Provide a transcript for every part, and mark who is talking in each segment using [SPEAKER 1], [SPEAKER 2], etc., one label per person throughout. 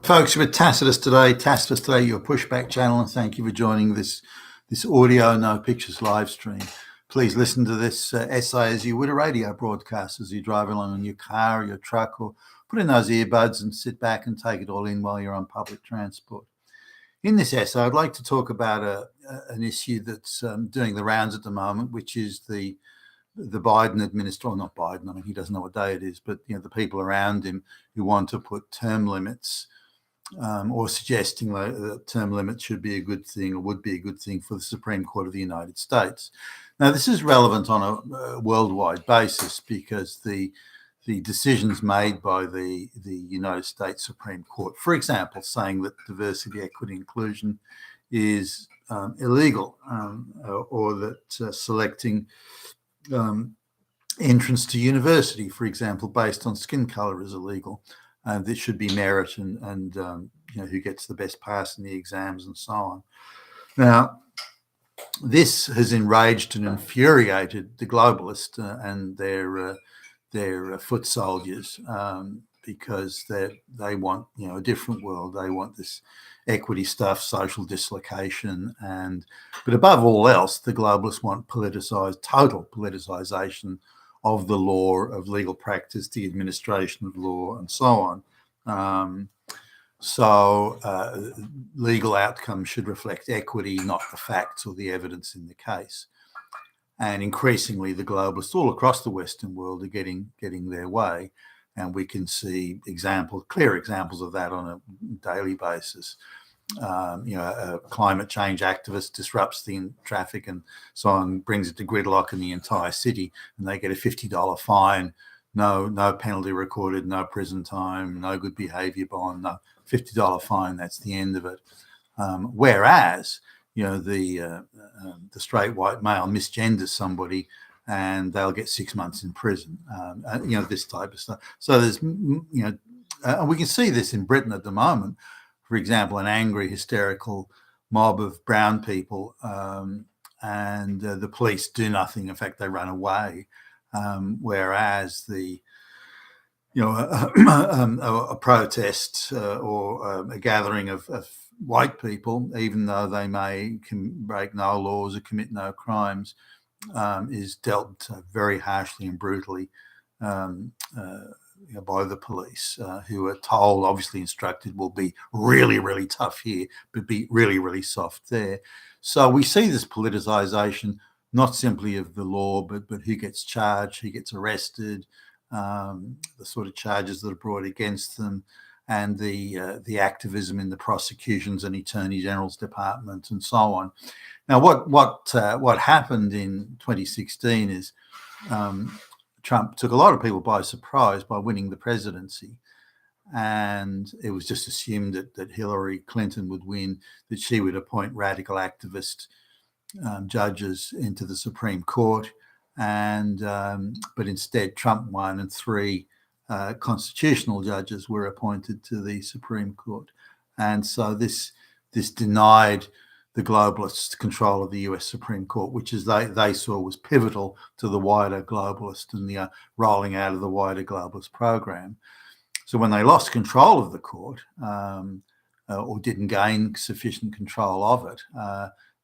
[SPEAKER 1] Folks, we're Tacitus today. Tacitus today, your pushback channel, and thank you for joining this audio, no pictures live stream. Please listen to this essay as you would a radio broadcast as you drive along in your car or your truck, or put in those earbuds and sit back and take it all in while you're on public transport. In this essay, I'd like to talk about an issue that's doing the rounds at the moment, which is the Biden administration, or not Biden, I mean, he doesn't know what day it is, but the people around him who want to put term limits or suggesting that term limits should be a good thing or would be a good thing for the Supreme Court of the United States. Now, this is relevant on a worldwide basis because the decisions made by the United States Supreme Court, for example, saying that diversity, equity, inclusion is illegal, or that selecting entrance to university, for example, based on skin color is illegal. This should be merit and who gets the best pass in the exams and so on. Now, this has enraged and infuriated the globalists and their foot soldiers because they want a different world. They want this equity stuff, social dislocation, but above all else, the globalists want total politicization of the law, of legal practice, the administration of law, and so on. Legal outcomes should reflect equity, not the facts or the evidence in the case. And increasingly, the globalists all across the Western world are getting their way, and we can see clear examples of that on a daily basis. A climate change activist disrupts the traffic and so on, brings it to gridlock in the entire city, and they get a $50 fine, no penalty recorded, no prison time, no good behavior bond, no $50 fine. That's the end of it. Whereas, the straight white male misgenders somebody, and they'll get 6 months in prison. This type of stuff. So there's, and we can see this in Britain at the moment. For example, an angry, hysterical mob of brown people, and the police do nothing. In fact, they run away. Whereas a protest or a gathering of white people, even though they may break no laws or commit no crimes, is dealt very harshly and brutally by the police, who are told, obviously instructed, will be really, really tough here, but be really, really soft there. So we see this politicization, not simply of the law, but who gets charged, who gets arrested, the sort of charges that are brought against them, and the activism in the prosecutions and Attorney General's department and so on. Now, what happened in 2016 is Trump took a lot of people by surprise by winning the presidency, and it was just assumed that Hillary Clinton would win, that she would appoint radical activist judges into the Supreme Court, but instead Trump won, and 3 constitutional judges were appointed to the Supreme Court, and so this denied the globalists control of the US Supreme Court, which is they saw was pivotal to the wider globalist and the rolling out of the wider globalist program. So when they lost control of the court, or didn't gain sufficient control of it,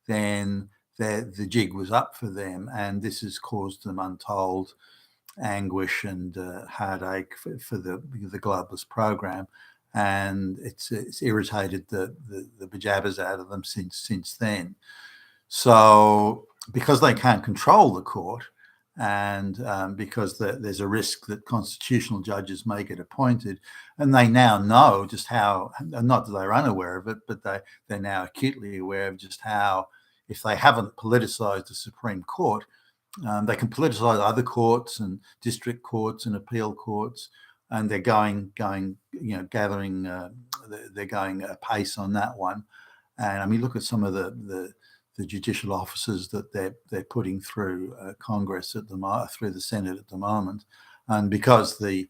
[SPEAKER 1] then the jig was up for them, and this has caused them untold anguish and heartache for the globalist program. And it's irritated the bejabbers out of them since then. So because they can't control the court, and because there's a risk that constitutional judges may get appointed, and they now know just how, not that they're unaware of it, but they're now acutely aware of just how, if they haven't politicized the Supreme Court, they can politicize other courts and district courts and appeal courts. And they're going apace on that one. And I mean, look at some of the judicial officers that they're putting through Congress through the Senate at the moment, and because the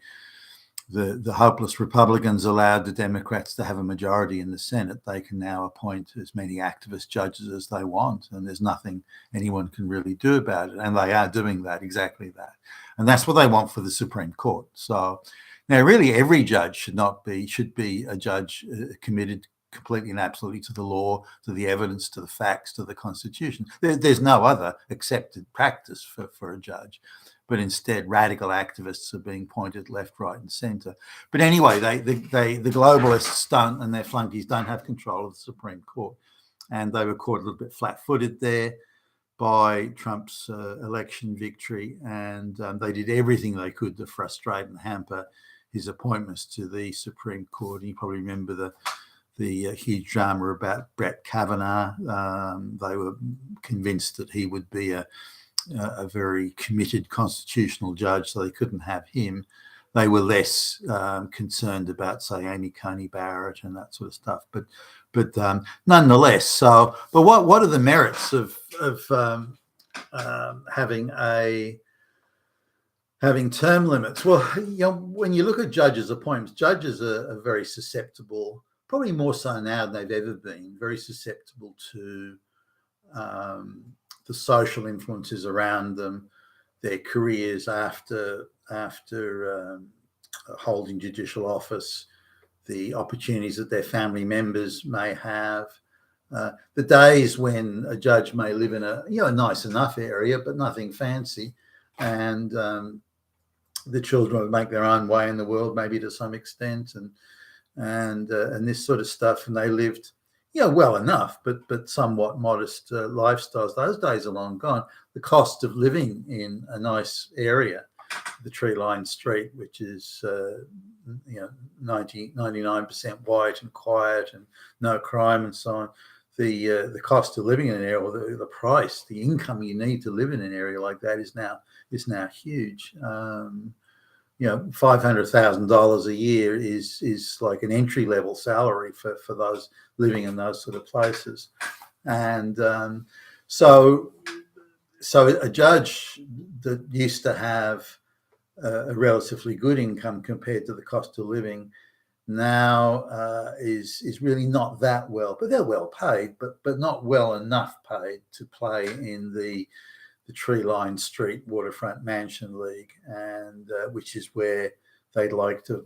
[SPEAKER 1] hopeless Republicans allowed the Democrats to have a majority in the Senate, they can now appoint as many activist judges as they want, and there's nothing anyone can really do about it. And they are doing exactly that. And that's what they want for the Supreme Court. So Now, really, every judge should be a judge committed completely and absolutely to the law, to the evidence, to the facts, to the Constitution. There's no other accepted practice for a judge, but instead radical activists are being pointed left, right, and centre. But anyway, the globalists don't, and their flunkies don't have control of the Supreme Court, and they were caught a little bit flat-footed there by Trump's election victory, and they did everything they could to frustrate and hamper his appointments to the Supreme Court. And you probably remember the huge drama about Brett Kavanaugh. They were convinced that he would be a very committed constitutional judge, so they couldn't have him. They were less concerned about, say, Amy Coney Barrett and that sort of stuff. But nonetheless, so but what are the merits of having term limits? Well, when you look at judges' appointments, judges are very susceptible, probably more so now than they've ever been, very susceptible to the social influences around them, their careers after holding judicial office, the opportunities that their family members may have, the days when a judge may live in a nice enough area but nothing fancy, and the children will make their own way in the world, maybe to some extent, and this sort of stuff, and they lived well enough, but somewhat modest lifestyles. Those days are long gone. The cost of living in a nice area, the tree-lined street, which is 99% white and quiet and no crime and so on. The cost of living in an area, or the price, the income you need to live in an area like that is now huge. $500,000 a year is like an entry level salary for those living in those sort of places, and so a judge that used to have a relatively good income compared to the cost of living now is really not that well, but they're well paid, but not well enough paid to play in the tree-lined street waterfront mansion league, and which is where they'd like to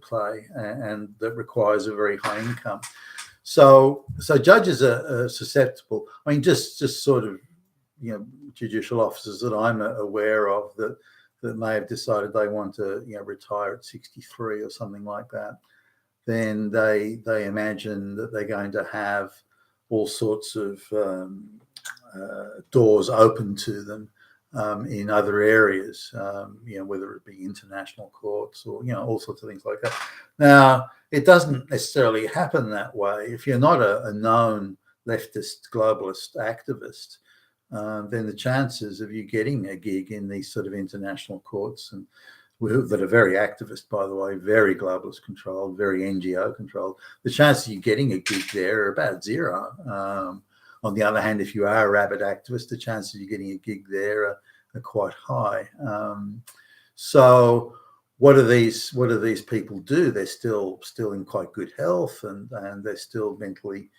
[SPEAKER 1] play, and that requires a very high income. So judges are susceptible. I mean, just sort of judicial officers that I'm aware of that may have decided they want to retire at 63 or something like that. Then they imagine that they're going to have all sorts of doors open to them in other areas, whether it be international courts or all sorts of things like that. Now, it doesn't necessarily happen that way. If you're not a known leftist globalist activist, then the chances of you getting a gig in these sort of international courts, and that are very activist, by the way, very globalist controlled, very NGO controlled, the chances of you getting a gig there are about zero. On the other hand, if you are a rabid activist, the chances of you getting a gig there are quite high. So what do these people do? They're still in quite good health, and they're still mentally,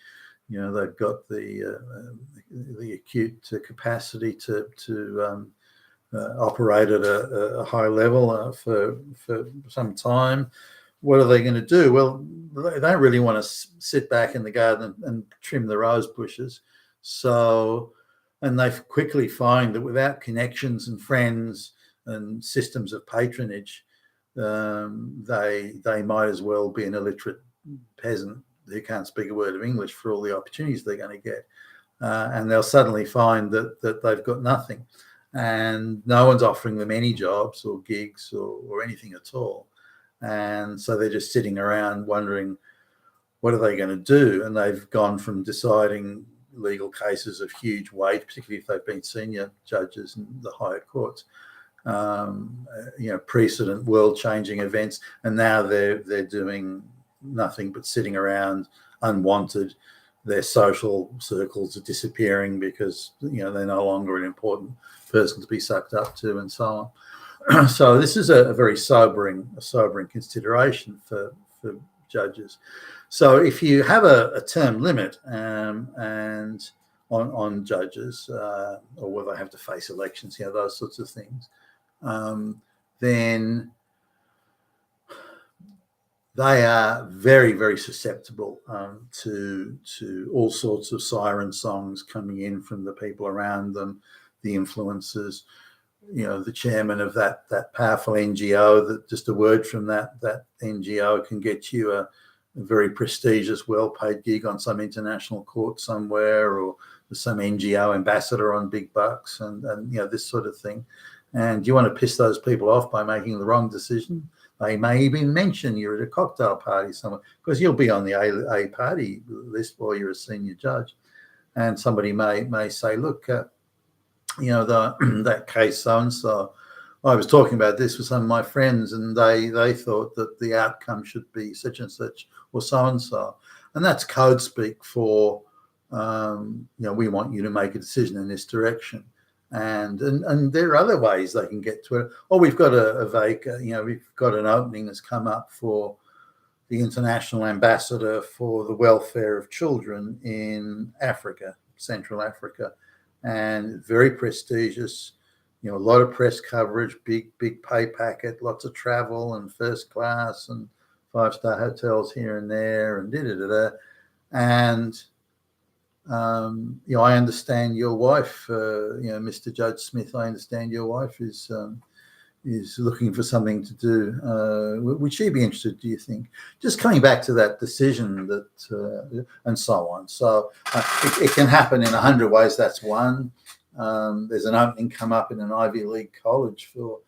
[SPEAKER 1] they've got the acute capacity to operate at a high level for some time. What are they going to do? Well, they don't really want to sit back in the garden and trim the rose bushes. So, and they quickly find that without connections and friends and systems of patronage, they might as well be an illiterate peasant who can't speak a word of English for all the opportunities they're going to get. And they'll suddenly find that they've got nothing, and no one's offering them any jobs or gigs or anything at all. And so they're just sitting around wondering, what are they going to do? And they've gone from deciding legal cases of huge weight, particularly if they've been senior judges in the higher courts, precedent, world-changing events, and now they're doing nothing but sitting around unwanted. Their social circles are disappearing because they're no longer an important person to be sucked up to, and so on. So this is a very sobering consideration for judges. So if you have a term limit and on judges, or whether they have to face elections, those sorts of things, then they are very, very susceptible to all sorts of siren songs coming in from the people around them, the influencers. The chairman of that powerful NGO, that just a word from that NGO can get you a very prestigious, well-paid gig on some international court somewhere, or some NGO ambassador on big bucks, and this sort of thing. And you want to piss those people off by making the wrong decision. They may even mention you're at a cocktail party somewhere, because you'll be on the A party list while you're a senior judge, and somebody may say, look, that case so-and-so, I was talking about this with some of my friends, and they thought that the outcome should be such and such or so-and-so. And that's code speak for, we want you to make a decision in this direction. And there are other ways they can get to it. Or we've got we've got an opening that's come up for the international ambassador for the welfare of children in Africa, Central Africa. And very prestigious, a lot of press coverage, big pay packet, lots of travel and first class and 5-star hotels here and there and And I understand your wife, Mr. Judge Smith. I understand your wife is looking for something to do. Would she be interested, do you think? Just coming back to that decision that, and so on. So it can happen in 100 ways. That's one. There's an opening come up in an Ivy League college for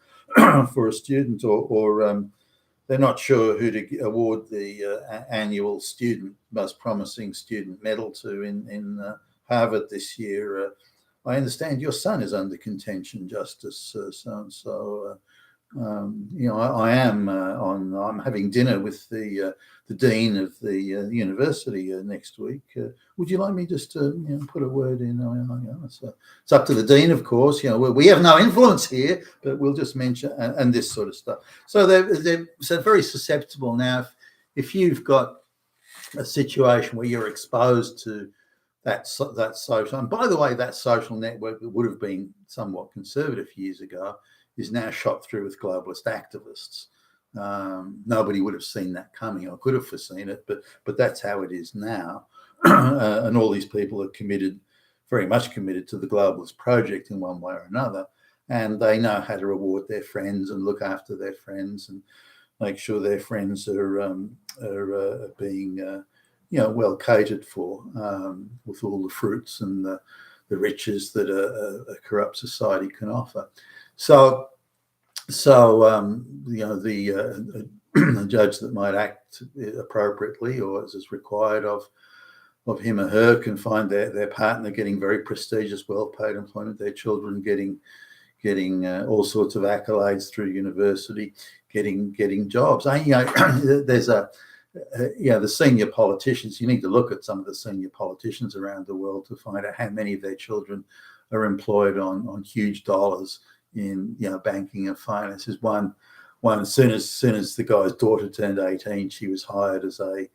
[SPEAKER 1] for a student, or they're not sure who to award the annual most promising student medal to in Harvard this year. I understand your son is under contention, Justice so-and-so. I am I'm having dinner with the dean of the university next week. Would you like me just to put a word in? It's up to the dean, of course. We have no influence here, but we'll just mention and this sort of stuff. So they're very susceptible. Now, if you've got a situation where you're exposed to that social, and by the way, that social network that would have been somewhat conservative years ago is now shot through with globalist activists. Nobody would have seen that coming, or could have foreseen it, but that's how it is now. And all these people are very much committed to the globalist project in one way or another, and they know how to reward their friends and look after their friends and make sure their friends are being well catered for, with all the fruits and the riches that a corrupt society can offer. So the judge that might act appropriately, or as is required of him or her, can find their partner getting very prestigious, well-paid employment, their children getting all sorts of accolades through university, getting jobs. There's the senior politicians. You need to look at some of the senior politicians around the world to find out how many of their children are employed on huge dollars in banking and finances. One as soon as the guy's daughter turned 18, she was hired as a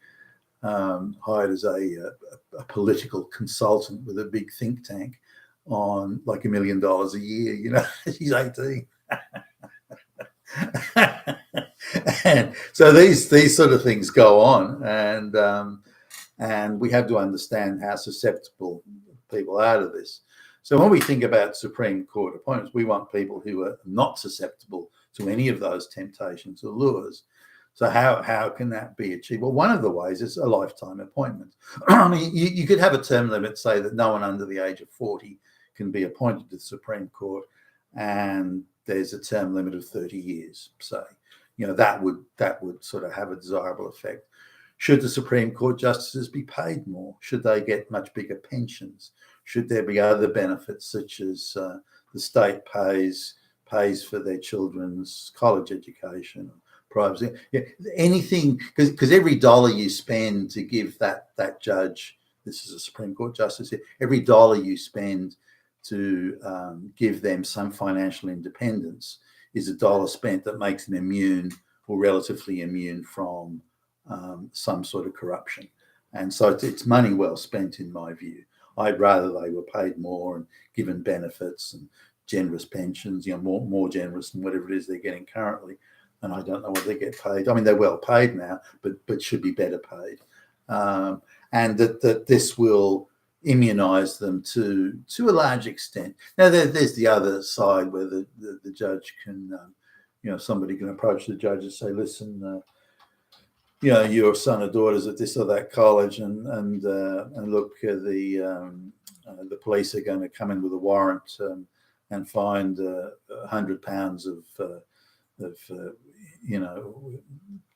[SPEAKER 1] political consultant with a big think tank on like $1 million a year. She's 18. And so these sort of things go on, and we have to understand how susceptible people are to this. So when we think about Supreme Court appointments, we want people who are not susceptible to any of those temptations or lures. So how can that be achieved? Well, one of the ways is a lifetime appointment. I mean, you could have a term limit, say that no one under the age of 40 can be appointed to the Supreme Court, and there's a term limit of 30 years, say. That would sort of have a desirable effect. Should the Supreme Court justices be paid more? Should they get much bigger pensions? Should there be other benefits, such as the state pays for their children's college education, privacy, anything? Because every dollar you spend to give that judge, this is a Supreme Court justice here, every dollar you spend to give them some financial independence is a dollar spent that makes them immune, or relatively immune, from some sort of corruption. And so it's money well spent, in my view. I'd rather they were paid more and given benefits and generous pensions, more generous than whatever it is they're getting currently. and I don't know what they get paid. I mean, they're well paid now, but should be better paid, and that this will immunise them to a large extent. Now, there's the other side where the judge can, somebody can approach the judge and say, listen, your son or daughter's at this or that college, and look, the police are going to come in with a warrant and find £100 of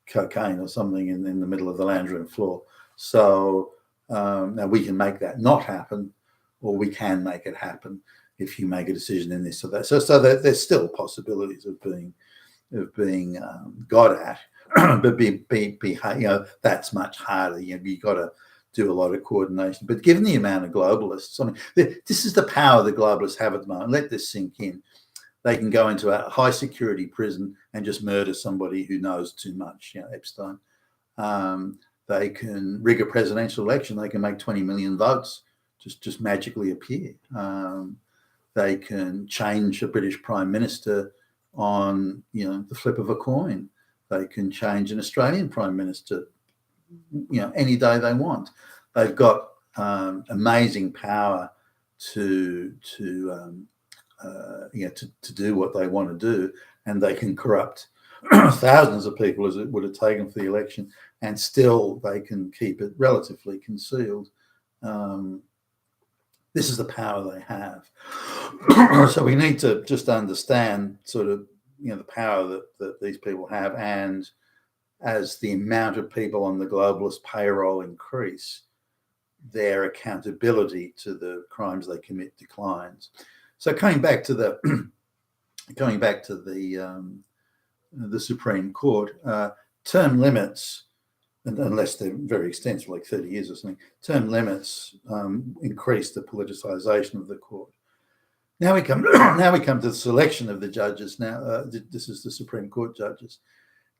[SPEAKER 1] cocaine or something in the middle of the lounge room floor. So now we can make that not happen, or we can make it happen if you make a decision in this or that. So there's still possibilities of being got at, but that's much harder. You've got to do a lot of coordination. But given the amount of globalists, I mean, this is the power the globalists have at the moment. Let this sink in. They can go into a high security prison and just murder somebody who knows too much, Epstein. They can rig a presidential election. They can make 20 million votes just magically appear. They can change a British prime minister on the flip of a coin. They can change an Australian prime minister any day they want. They've got amazing power to do what they want to do, and they can corrupt thousands of people, as it would have taken for the election, and still they can keep it relatively concealed. This is the power they have. So we need to just understand sort of the power that these people have, and as the amount of people on the globalist payroll increase, their accountability to the crimes they commit declines. So coming back to the Supreme Court, term limits, unless they're very extensive, like 30 years or something, term limits increase the politicisation of the court. Now we come to the selection of the judges. Now this is the Supreme Court judges.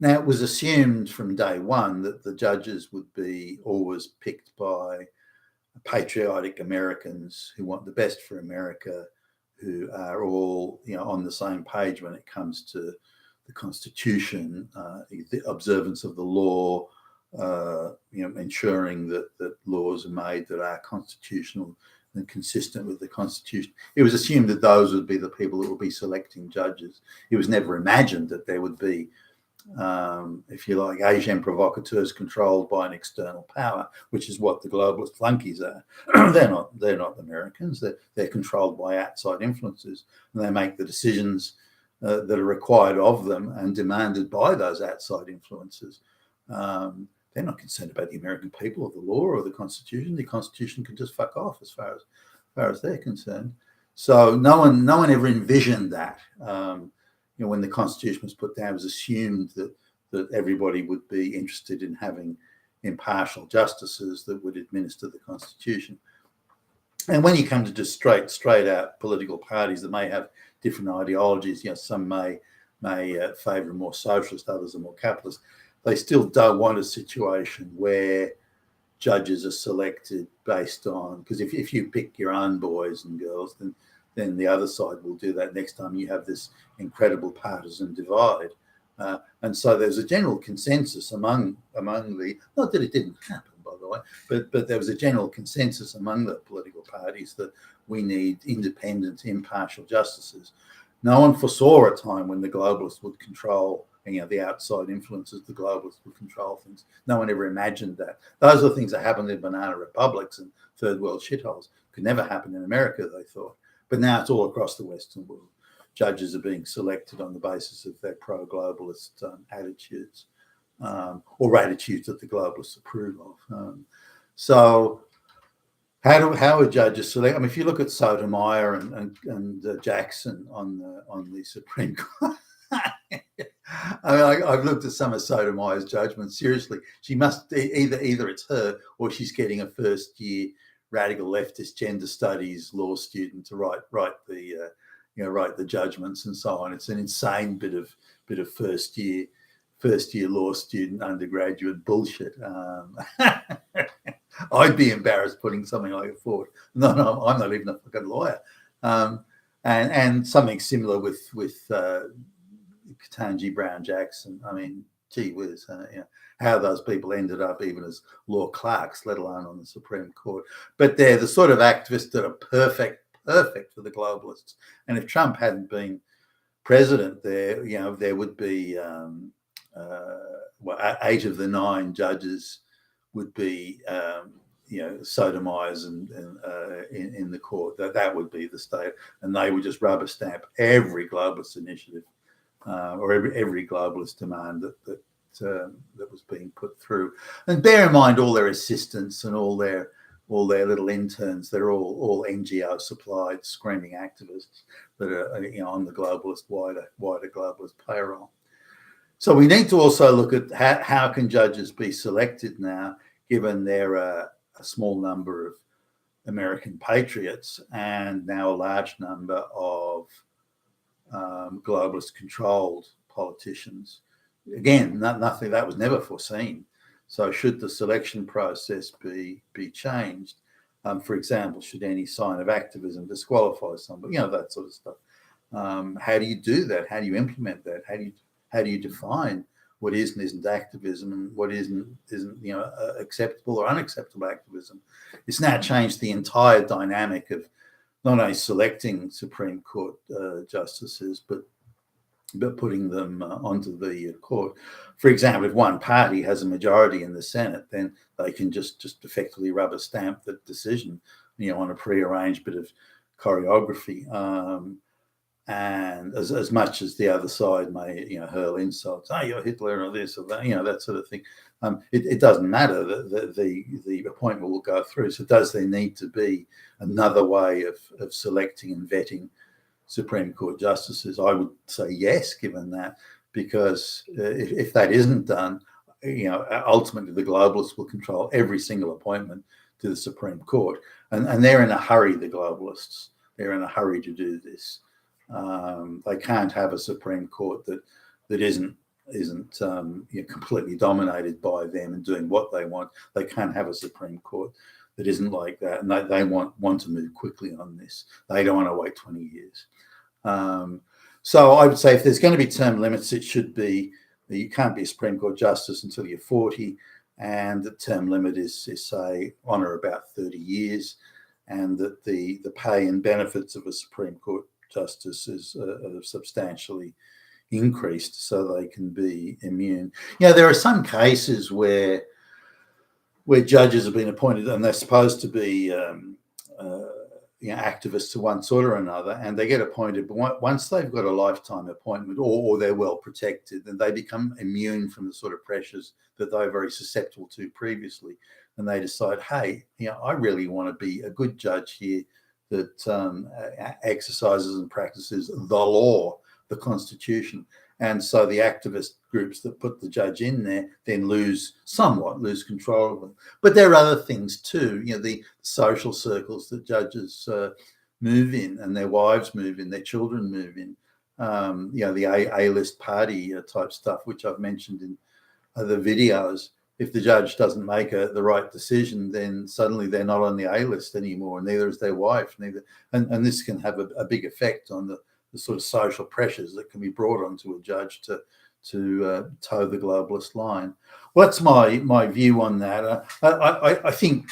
[SPEAKER 1] Now, it was assumed from day one that the judges would be always picked by patriotic Americans who want the best for America, who are all on the same page when it comes to the Constitution, the observance of the law, ensuring that laws are made that are constitutional and consistent with the Constitution. It was assumed that those would be the people that would be selecting judges. It was never imagined that there would be, if you like, agents provocateurs controlled by an external power, which is what the globalist flunkies are. They're not Americans. They're controlled by outside influences, and they make the decisions that are required of them and demanded by those outside influences. They're not concerned about the American people or the law or the Constitution. The Constitution can just fuck off as far as they're concerned. So no one ever envisioned that. When the Constitution was put down, it was assumed that everybody would be interested in having impartial justices that would administer the Constitution. And when you come to just straight out political parties that may have different ideologies, some may favour more socialist, others are more capitalist. They still don't want a situation where judges are selected based on, because if you pick your own boys and girls, then the other side will do that next time you have this incredible partisan divide. And so there's a general consensus among the, not that it didn't happen, by the way, but there was a general consensus among the political parties that we need independent, impartial justices. No one foresaw a time when the globalists would control, the outside influences, the globalists would control things. No one ever imagined that. Those are things that happened in banana republics and third world shitholes. Could never happen in America, they thought. But now it's all across the Western world. Judges are being selected on the basis of their pro-globalist attitudes, or attitudes that the globalists approve of. So how are judges selected? I mean, if you look at Sotomayor and Jackson on the Supreme Court, I mean, I've looked at some of Sotomayor's judgments. Seriously, she must either it's her or she's getting a first year radical leftist gender studies law student to write the judgments and so on. It's an insane bit of first year law student undergraduate bullshit. I'd be embarrassed putting something like it forward. No, I'm not even a fucking lawyer. And something similar with Ketanji Brown Jackson. I mean, gee whiz, how those people ended up even as law clerks, let alone on the Supreme Court. But they're the sort of activists that are perfect for the globalists. And if Trump hadn't been president, there would be 8 of the 9 judges would be sodomizers in the court. That would be the state, and they would just rubber stamp every globalist initiative or every globalist demand that was being put through. And bear in mind, all their assistants and all their little interns, they're all NGO supplied screaming activists that are on the globalist wider globalist payroll. So we need to also look at how can judges be selected now, given there are a small number of American patriots and now a large number of globalist controlled politicians. Again, nothing that was never foreseen. So should the selection process be changed? For example, should any sign of activism disqualify somebody? That sort of stuff. How do you do that? How do you implement that? How do you define what is and isn't activism and what isn't acceptable or unacceptable activism? It's now changed the entire dynamic of not only selecting Supreme Court justices, but putting them onto the court. For example, if one party has a majority in the Senate, then they can just effectively rubber stamp the decision, on a prearranged bit of choreography. And as much as the other side may, hurl insults, oh, you're Hitler or this or that, that sort of thing, it doesn't matter. The appointment will go through. So does there need to be another way of selecting and vetting Supreme Court justices? I would say yes, given that, because if that isn't done, ultimately the globalists will control every single appointment to the Supreme Court, and they're in a hurry. The globalists, they're in a hurry to do this. They can't have a Supreme Court that isn't completely dominated by them and doing what they want. They can't have a Supreme Court that isn't like that, and they want to move quickly on this. They don't want to wait 20 years. So I would say if there's going to be term limits, it should be that you can't be a Supreme Court justice until you're 40, and the term limit is say on or about 30 years, and that the pay and benefits of a Supreme Court justice is substantially increased so they can be immune. There are some cases where judges have been appointed and they're supposed to be activists of one sort or another, and they get appointed, but once they've got a lifetime appointment or they're well protected, then they become immune from the sort of pressures that they were very susceptible to previously, and they decide, hey, I really want to be a good judge here that exercises and practices the law, the Constitution. And so the activist groups that put the judge in there then lose control of them. But there are other things too, the social circles that judges move in, and their wives move in, their children move in, the A-list party type stuff, which I've mentioned in other videos. If the judge doesn't make the right decision, then suddenly they're not on the A-list anymore, and neither is their wife. And this can have a big effect on the sort of social pressures that can be brought onto a judge to toe the globalist line. Well, that's my view on that. I think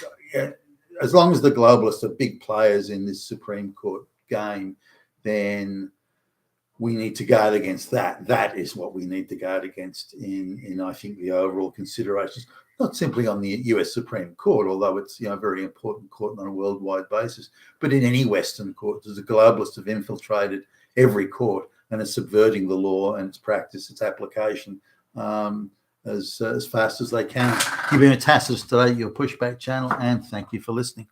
[SPEAKER 1] as long as the globalists are big players in this Supreme Court game, then we need to guard against that. That is what we need to guard against in I think the overall considerations, not simply on the US Supreme Court, although it's a very important court on a worldwide basis, but in any Western court. The globalists have infiltrated every court and are subverting the law and its practice, its application as fast as they can. You've been with Tacitus today, your Pushback channel, and thank you for listening.